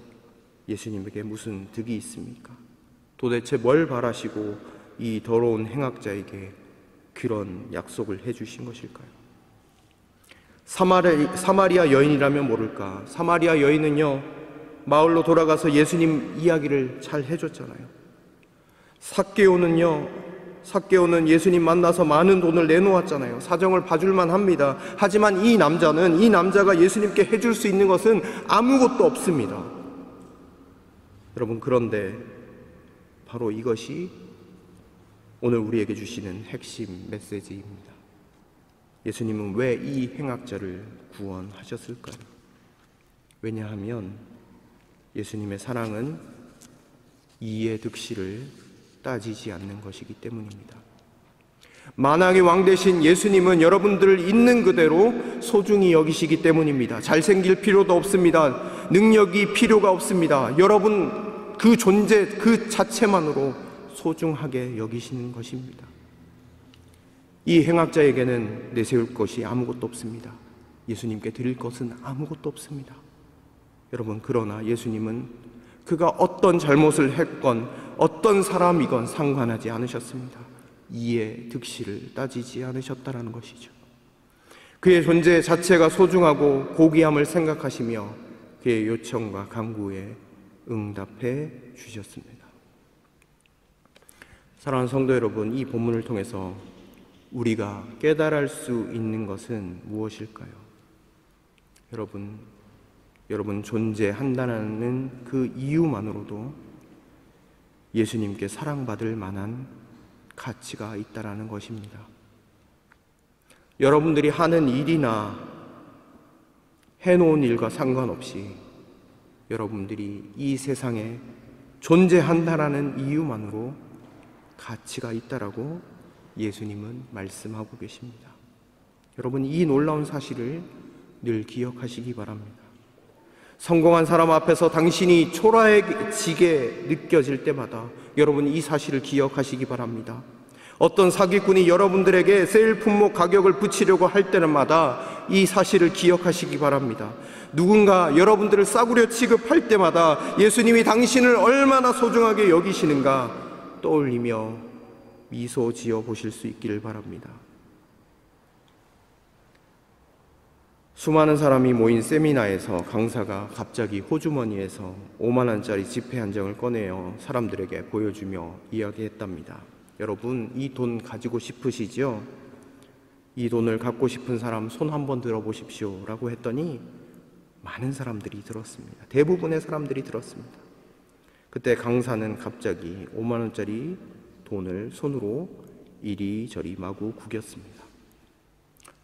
예수님에게 무슨 득이 있습니까? 도대체 뭘 바라시고 이 더러운 행악자에게 그런 약속을 해주신 것일까요? 사마리아 여인이라면 모를까? 사마리아 여인은요, 마을로 돌아가서 예수님 이야기를 잘 해줬잖아요. 삭개오는 예수님 만나서 많은 돈을 내놓았잖아요. 사정을 봐줄만 합니다. 하지만 이 남자가 예수님께 해줄 수 있는 것은 아무것도 없습니다. 여러분, 그런데 바로 이것이 오늘 우리에게 주시는 핵심 메시지입니다. 예수님은 왜 이 행악자를 구원하셨을까요? 왜냐하면 예수님의 사랑은 이의 득실을 따지지 않는 것이기 때문입니다. 만왕의 왕 되신 예수님은 여러분들을 있는 그대로 소중히 여기시기 때문입니다. 잘생길 필요도 없습니다. 능력이 필요가 없습니다. 여러분 그 존재 그 자체만으로 소중하게 여기시는 것입니다. 이 행악자에게는 내세울 것이 아무것도 없습니다. 예수님께 드릴 것은 아무것도 없습니다. 여러분, 그러나 예수님은 그가 어떤 잘못을 했건 어떤 사람이건 상관하지 않으셨습니다. 이의 득실을 따지지 않으셨다라는 것이죠. 그의 존재 자체가 소중하고 고귀함을 생각하시며 그의 요청과 간구에 응답해 주셨습니다. 사랑하는 성도 여러분, 이 본문을 통해서 우리가 깨달을 수 있는 것은 무엇일까요? 여러분 존재한다는 그 이유만으로도 예수님께 사랑받을 만한 가치가 있다라는 것입니다. 여러분들이 하는 일이나 해놓은 일과 상관없이 여러분들이 이 세상에 존재한다라는 이유만으로 가치가 있다라고 예수님은 말씀하고 계십니다. 여러분, 이 놀라운 사실을 늘 기억하시기 바랍니다. 성공한 사람 앞에서 당신이 초라해지게 느껴질 때마다 여러분 이 사실을 기억하시기 바랍니다. 어떤 사기꾼이 여러분들에게 세일 품목 가격을 붙이려고 할 때마다 이 사실을 기억하시기 바랍니다. 누군가 여러분들을 싸구려 취급할 때마다 예수님이 당신을 얼마나 소중하게 여기시는가 떠올리며 미소 지어 보실 수 있기를 바랍니다. 수많은 사람이 모인 세미나에서 강사가 갑자기 호주머니에서 5만 원짜리 지폐 한 장을 꺼내어 사람들에게 보여주며 이야기했답니다. 여러분, 이 돈 가지고 싶으시지요? 이 돈을 갖고 싶은 사람 손 한번 들어보십시오 라고 했더니 많은 사람들이 들었습니다. 대부분의 사람들이 들었습니다. 그때 강사는 갑자기 5만 원짜리 돈을 손으로 이리저리 마구 구겼습니다.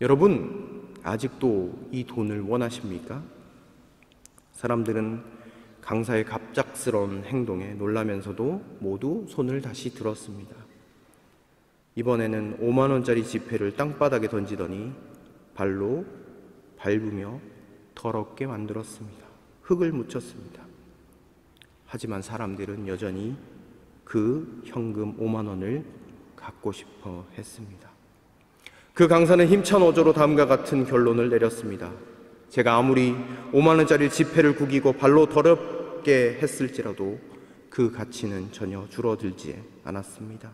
여러분, 아직도 이 돈을 원하십니까? 사람들은 강사의 갑작스러운 행동에 놀라면서도 모두 손을 다시 들었습니다. 이번에는 5만 원짜리 지폐를 땅바닥에 던지더니 발로 밟으며 더럽게 만들었습니다. 흙을 묻혔습니다. 하지만 사람들은 여전히 그 현금 5만 원을 갖고 싶어 했습니다. 그 강사는 힘찬 어조로 다음과 같은 결론을 내렸습니다. 제가 아무리 5만 원짜리 지폐를 구기고 발로 더럽게 했을지라도 그 가치는 전혀 줄어들지 않았습니다.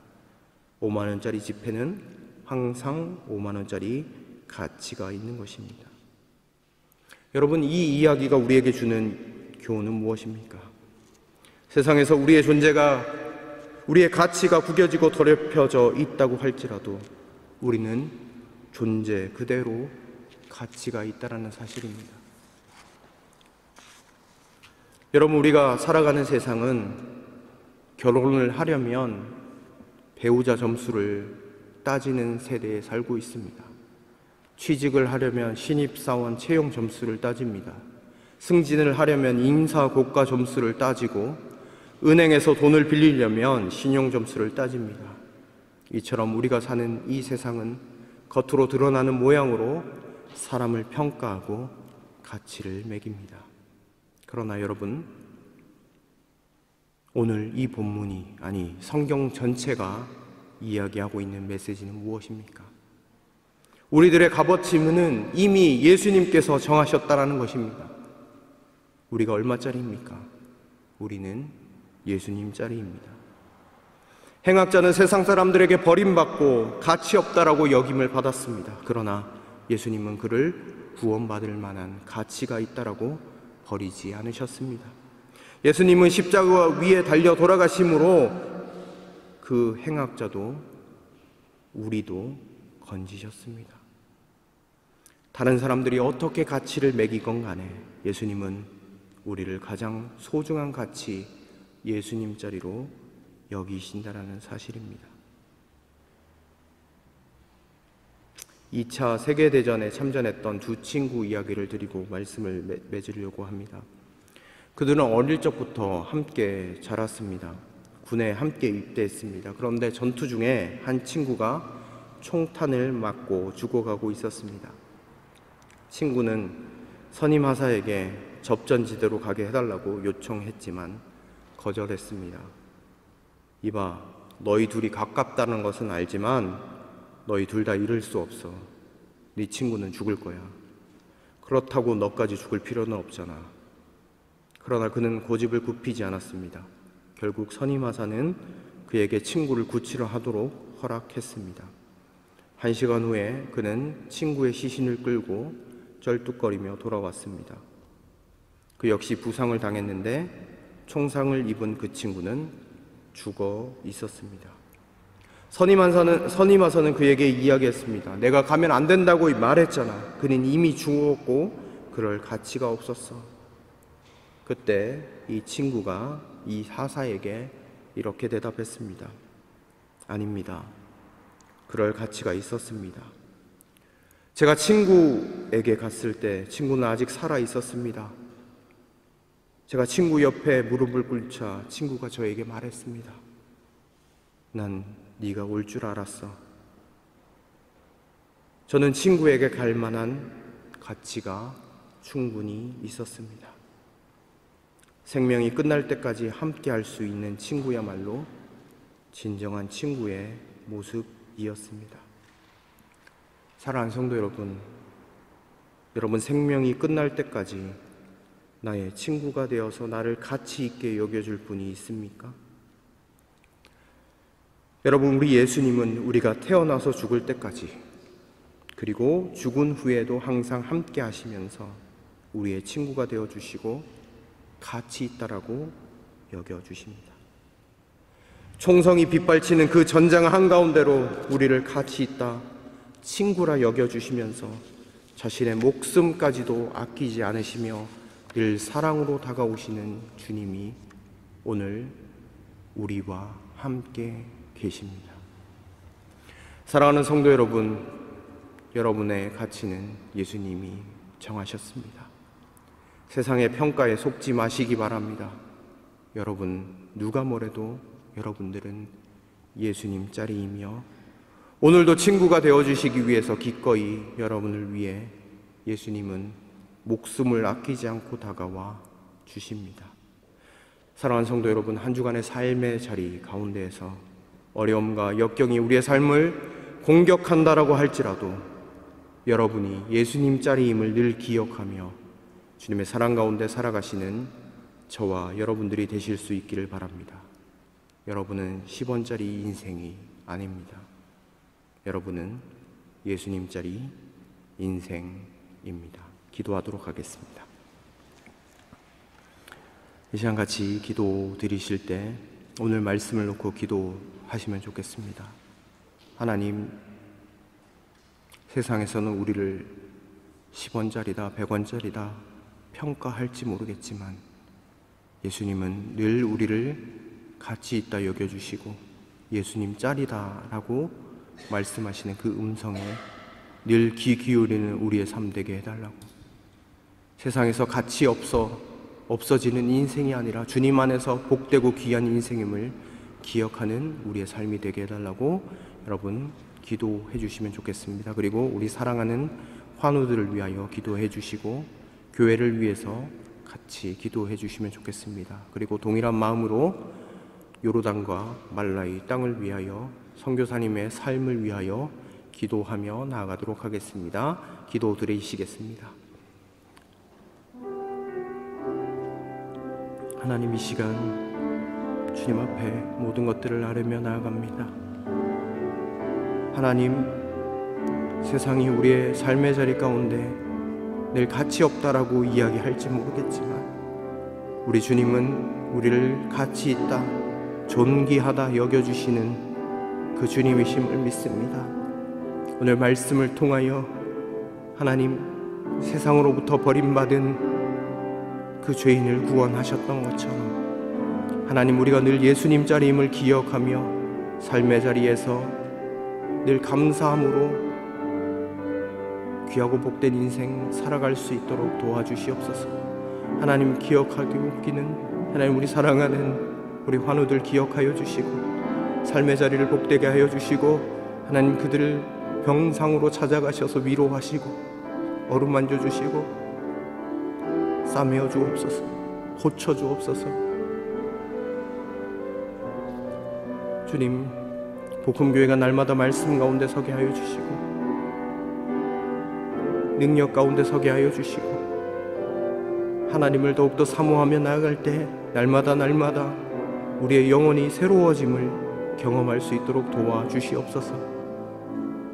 5만 원짜리 지폐는 항상 5만 원짜리 가치가 있는 것입니다. 여러분, 이 이야기가 우리에게 주는 교훈은 무엇입니까? 세상에서 우리의 존재가, 우리의 가치가 구겨지고 더럽혀져 있다고 할지라도 우리는 존재 그대로 가치가 있다는 사실입니다. 여러분, 우리가 살아가는 세상은 결혼을 하려면 배우자 점수를 따지는 세대에 살고 있습니다. 취직을 하려면 신입사원 채용 점수를 따집니다. 승진을 하려면 인사 고과 점수를 따지고, 은행에서 돈을 빌리려면 신용 점수를 따집니다. 이처럼 우리가 사는 이 세상은 겉으로 드러나는 모양으로 사람을 평가하고 가치를 매깁니다. 그러나 여러분, 오늘 이 본문이, 아니 성경 전체가 이야기하고 있는 메시지는 무엇입니까? 우리들의 값어치는 이미 예수님께서 정하셨다라는 것입니다. 우리가 얼마짜리입니까? 우리는 예수님짜리입니다. 행악자는 세상 사람들에게 버림받고 가치 없다라고 여김을 받았습니다. 그러나 예수님은 그를 구원받을 만한 가치가 있다라고 버리지 않으셨습니다. 예수님은 십자가 위에 달려 돌아가심으로 그 행악자도 우리도 건지셨습니다. 다른 사람들이 어떻게 가치를 매기건 간에 예수님은 우리를 가장 소중한 가치, 예수님짜리로 여기신다라는 사실입니다. 2차 세계대전에 참전했던 두 친구 이야기를 드리고 말씀을 맺으려고 합니다. 그들은 어릴 적부터 함께 자랐습니다. 군에 함께 입대했습니다. 그런데 전투 중에 한 친구가 총탄을 맞고 죽어가고 있었습니다. 친구는 선임 하사에게 접전지대로 가게 해달라고 요청했지만 거절했습니다. 이봐, 너희 둘이 가깝다는 것은 알지만 너희 둘 다 잃을 수 없어. 네 친구는 죽을 거야. 그렇다고 너까지 죽을 필요는 없잖아. 그러나 그는 고집을 굽히지 않았습니다. 결국 선임하사는 그에게 친구를 구치러 하도록 허락했습니다. 1시간 후에 그는 친구의 시신을 끌고 쩔뚝거리며 돌아왔습니다. 그 역시 부상을 당했는데 총상을 입은 그 친구는 죽어 있었습니다. 선임하사는 그에게 이야기했습니다. 내가 가면 안 된다고 말했잖아. 그는 이미 죽었고 그럴 가치가 없었어. 그때 이 친구가 이 하사에게 이렇게 대답했습니다. 아닙니다. 그럴 가치가 있었습니다. 제가 친구에게 갔을 때 친구는 아직 살아 있었습니다. 제가 친구 옆에 무릎을 꿇자 친구가 저에게 말했습니다. 난 네가 올 줄 알았어. 저는 친구에게 갈 만한 가치가 충분히 있었습니다. 생명이 끝날 때까지 함께 할 수 있는 친구야말로 진정한 친구의 모습이었습니다. 사랑하는 성도 여러분, 여러분 생명이 끝날 때까지 나의 친구가 되어서 나를 가치 있게 여겨줄 분이 있습니까? 여러분, 우리 예수님은 우리가 태어나서 죽을 때까지, 그리고 죽은 후에도 항상 함께 하시면서 우리의 친구가 되어주시고 가치 있다라고 여겨주십니다. 총성이 빗발치는 그 전장 한가운데로 우리를 가치 있다, 친구라 여겨주시면서 자신의 목숨까지도 아끼지 않으시며 늘 사랑으로 다가오시는 주님이 오늘 우리와 함께 계십니다. 사랑하는 성도 여러분, 여러분의 가치는 예수님이 정하셨습니다. 세상의 평가에 속지 마시기 바랍니다. 여러분, 누가 뭐래도 여러분들은 예수님 짤이이며 오늘도 친구가 되어주시기 위해서 기꺼이 여러분을 위해 예수님은 목숨을 아끼지 않고 다가와 주십니다. 사랑하는 성도 여러분, 한 주간의 삶의 자리 가운데에서 어려움과 역경이 우리의 삶을 공격한다라고 할지라도 여러분이 예수님 짤임을 늘 기억하며 주님의 사랑 가운데 살아가시는 저와 여러분들이 되실 수 있기를 바랍니다. 여러분은 10원짜리 인생이 아닙니다. 여러분은 예수님 짤이 인생입니다. 기도하도록 하겠습니다. 이 시간 같이 기도 드리실 때 오늘 말씀을 놓고 기도하시면 좋겠습니다. 하나님, 세상에서는 우리를 10원짜리다 100원짜리다 평가할지 모르겠지만 예수님은 늘 우리를 가치 있다 여겨주시고 예수님 짤이다 라고 말씀하시는 그 음성에 늘 귀 기울이는 우리의 삶 되게 해달라고, 세상에서 가치 없어지는 인생이 아니라 주님 안에서 복되고 귀한 인생임을 기억하는 우리의 삶이 되게 해달라고 여러분 기도해 주시면 좋겠습니다. 그리고 우리 사랑하는 환우들을 위하여 기도해 주시고 교회를 위해서 같이 기도해 주시면 좋겠습니다. 그리고 동일한 마음으로 요르단과 말라이 땅을 위하여 선교사님의 삶을 위하여 기도하며 나아가도록 하겠습니다. 기도 드리시겠습니다. 하나님, 이 시간 주님 앞에 모든 것들을 아뢰며 나아갑니다. 하나님, 세상이 우리의 삶의 자리 가운데 늘 가치 없다라고 이야기할지 모르겠지만 우리 주님은 우리를 가치 있다, 존귀하다 여겨주시는 그 주님이심을 믿습니다. 오늘 말씀을 통하여 하나님, 세상으로부터 버림받은 그 죄인을 구원하셨던 것처럼 하나님, 우리가 늘 예수님 자리임을 기억하며 삶의 자리에서 늘 감사함으로 귀하고 복된 인생 살아갈 수 있도록 도와주시옵소서. 하나님, 기억하기 웃기는 하나님, 우리 사랑하는 우리 환우들 기억하여 주시고 삶의 자리를 복되게 하여 주시고 하나님, 그들을 병상으로 찾아가셔서 위로하시고 어루만져 주시고 싸매어 주옵소서. 고쳐 주옵소서. 주님, 복음교회가 날마다 말씀 가운데 서게 하여 주시고 능력 가운데 서게 하여 주시고 하나님을 더욱더 사모하며 나아갈 때 날마다 우리의 영혼이 새로워짐을 경험할 수 있도록 도와주시옵소서.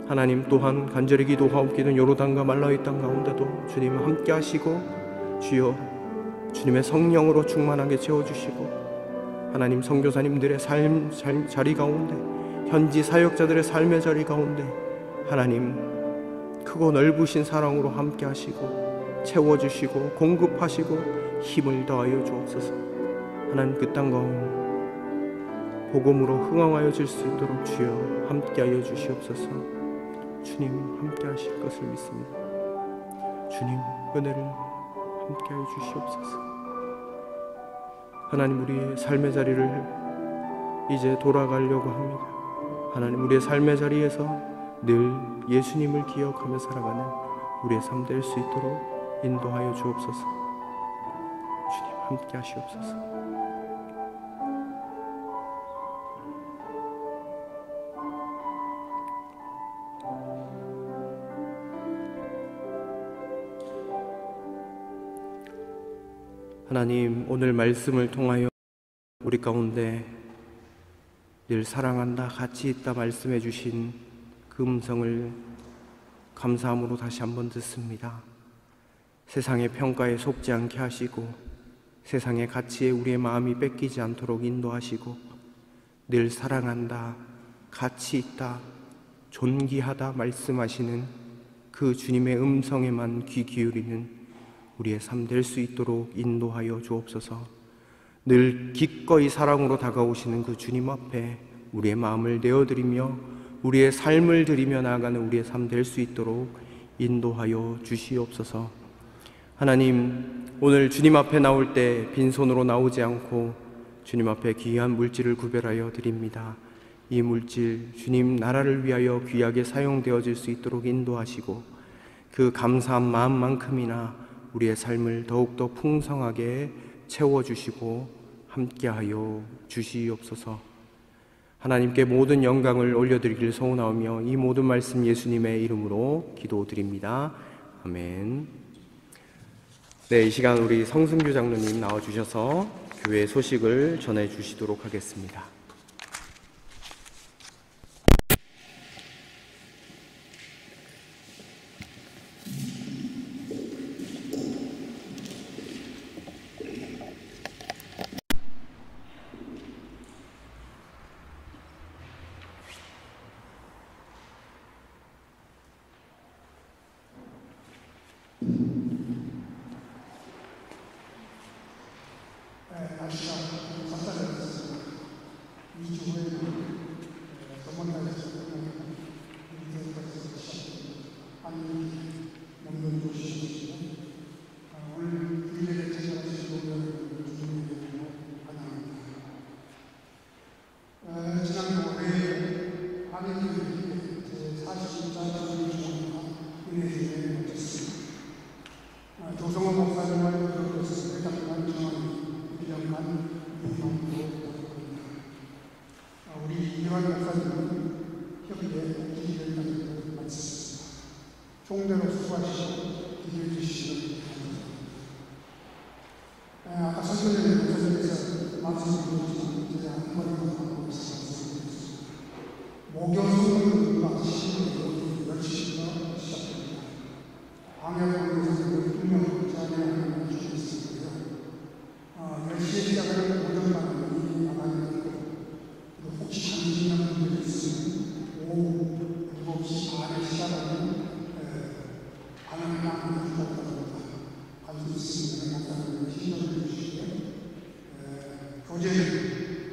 하나님, 또한 간절히 기도하옵기는 요르단과 말라위 땅 가운데도 주님 함께 하시고 주여 주님의 성령으로 충만하게 채워주시고 하나님, 선교사님들의 삶 자리 가운데 현지 사역자들의 삶의 자리 가운데 하나님, 크고 넓으신 사랑으로 함께 하시고 채워주시고 공급하시고 힘을 더하여 주옵소서. 하나님, 그 땅 가운데 복음으로 흥황하여질 수 있도록 주여 함께하여 주시옵소서. 주님 함께 하실 것을 믿습니다. 주님 은혜를 함께하여 주시옵소서. 하나님, 우리의 삶의 자리를 이제 돌아가려고 합니다. 하나님, 우리의 삶의 자리에서 늘 예수님을 기억하며 살아가는 우리의 삶 될 수 있도록 인도하여 주옵소서. 주님 함께 하시옵소서. 하나님, 오늘 말씀을 통하여 우리 가운데 늘 사랑한다, 같이 있다 말씀해 주신 그 음성을 감사함으로 다시 한번 듣습니다. 세상의 평가에 속지 않게 하시고 세상의 가치에 우리의 마음이 뺏기지 않도록 인도하시고 늘 사랑한다, 가치 있다, 존귀하다 말씀하시는 그 주님의 음성에만 귀 기울이는 우리의 삶 될 수 있도록 인도하여 주옵소서. 늘 기꺼이 사랑으로 다가오시는 그 주님 앞에 우리의 마음을 내어드리며 우리의 삶을 드리며 나아가는 우리의 삶 될 수 있도록 인도하여 주시옵소서. 하나님, 오늘 주님 앞에 나올 때 빈손으로 나오지 않고 주님 앞에 귀한 물질을 구별하여 드립니다. 이 물질 주님 나라를 위하여 귀하게 사용되어질 수 있도록 인도하시고 그 감사한 마음만큼이나 우리의 삶을 더욱더 풍성하게 채워주시고 함께하여 주시옵소서. 하나님께 모든 영광을 올려드리길 소원하오며 이 모든 말씀 예수님의 이름으로 기도드립니다. 아멘. 네, 이 시간 우리 성승규 장로님 나와주셔서 교회 소식을 전해주시도록 하겠습니다. 날씨가 쌀쌀해졌습니다. 2주 후에는 전문가에서 우리 안녕히 명동 조시는 오늘 주일에 제작하신 노래를 주님으로 환영합니다. 지난 5일에 한인교회 제44주 중원과 은혜회에 마쳤습니다. 조성호 목사님을 비롯해서 회장관 정원이 우리 이완 목사님은 협의에 기회를 마쳤습니다. 총대로 수고하시고 기도해 주시기 바랍니다. 아까 설교된 목사님께서 말씀드렸지만 제가 한 번에 하고 있습니다. 목요일은 마치고 10시부터 시작됩니다. 방역을 분명 자리하는 것이 있습니다. 10시에 시작하는 모든 방법이 나가는 것, 혹시 관심있는 분들이 있으면 오후 7시 반에 시작하는 반응을 나누는 것 같습니다. 관심 있으면 목사님을 신청해 주시고요. 교재는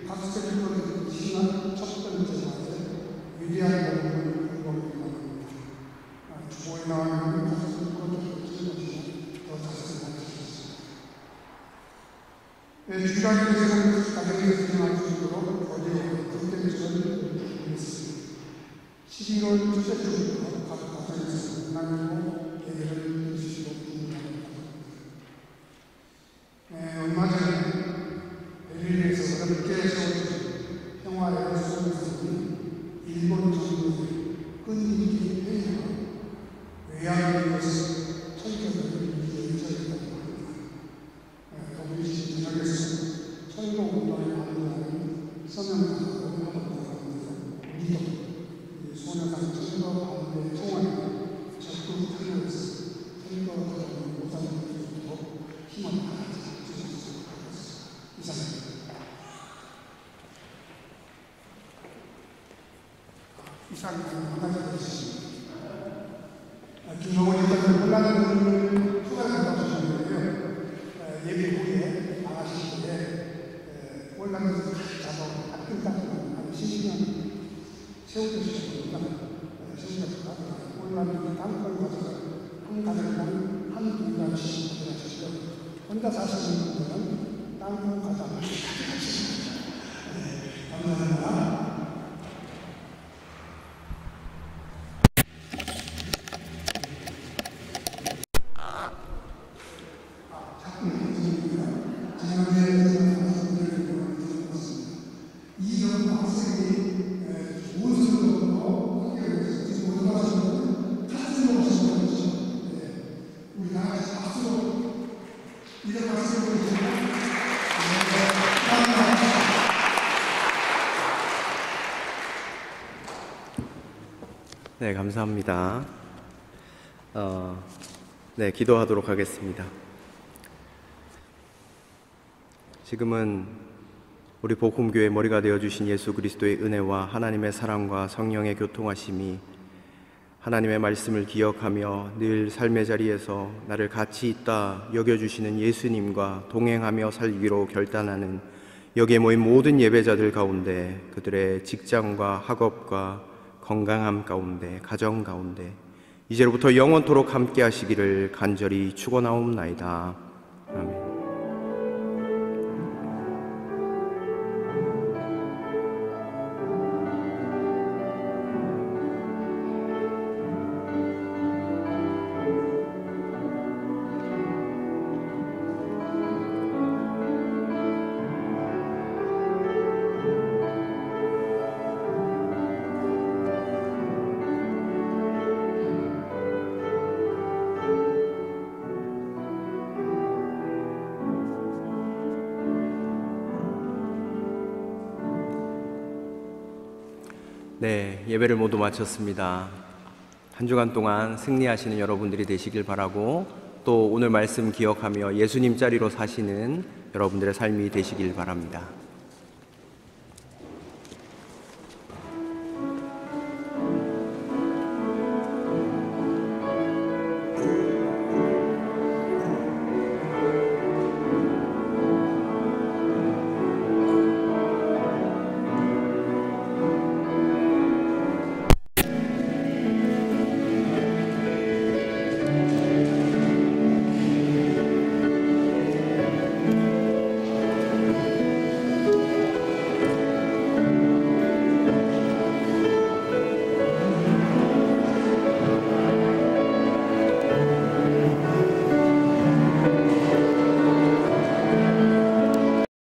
학생들의 신앙 첫 번째 과제 위대한 복음을 공부하기 바랍니다. 주보에 나오는 학생들과 더 자세히 주일학교에서는 가정에서 진행할 수 있도록 교재에 컨텐츠를 준비했습니다. 11월 첫째 주부터 각 가정에서 나누고 예배를 드리시도록 준비합니다. 얼마 전에 베를린에서 어렵게 세워진 평화의 수호에서는 일본 정부의 끈기 회의와 외양에 대해서 철저히 이해했다고 저녁에서 철도운동에 반대하는 서명을 하고 우리도 소녀상 철도 반대 통화에 적극 참여해서 철도 가정의 보상들도 힘을 주셨으면 하겠습니다. 이상입니다. 이상 한 가지 드리겠습니다. 김동원 일단은 혼란을 추가해서 주셨는데요. 예배 후에 나가실 때 혼란을 잡아 따끈따끈한 한 10년 세워주셨습니다. 세워주셨습니다. 혼란을 땅굴 가져가 한 가정당 한 분간씩 가져가시고요. 혼자 사시는 분들은 땅굴 가져가 가져가십니다. 감사합니다. 이런 말씀을 네, 감사합니다. 네, 기도하도록 하겠습니다. 지금은 우리 복음교회 머리가 되어주신 예수 그리스도의 은혜와 하나님의 사랑과 성령의 교통하심이 하나님의 말씀을 기억하며 늘 삶의 자리에서 나를 가치 있다 여겨주시는 예수님과 동행하며 살기로 결단하는 여기에 모인 모든 예배자들 가운데, 그들의 직장과 학업과 건강함 가운데, 가정 가운데 이제로부터 영원토록 함께 하시기를 간절히 축원하옵나이다. 아멘. 네, 예배를 모두 마쳤습니다. 한 주간 동안 승리하시는 여러분들이 되시길 바라고, 또 오늘 말씀 기억하며 예수님 자리로 사시는 여러분들의 삶이 되시길 바랍니다.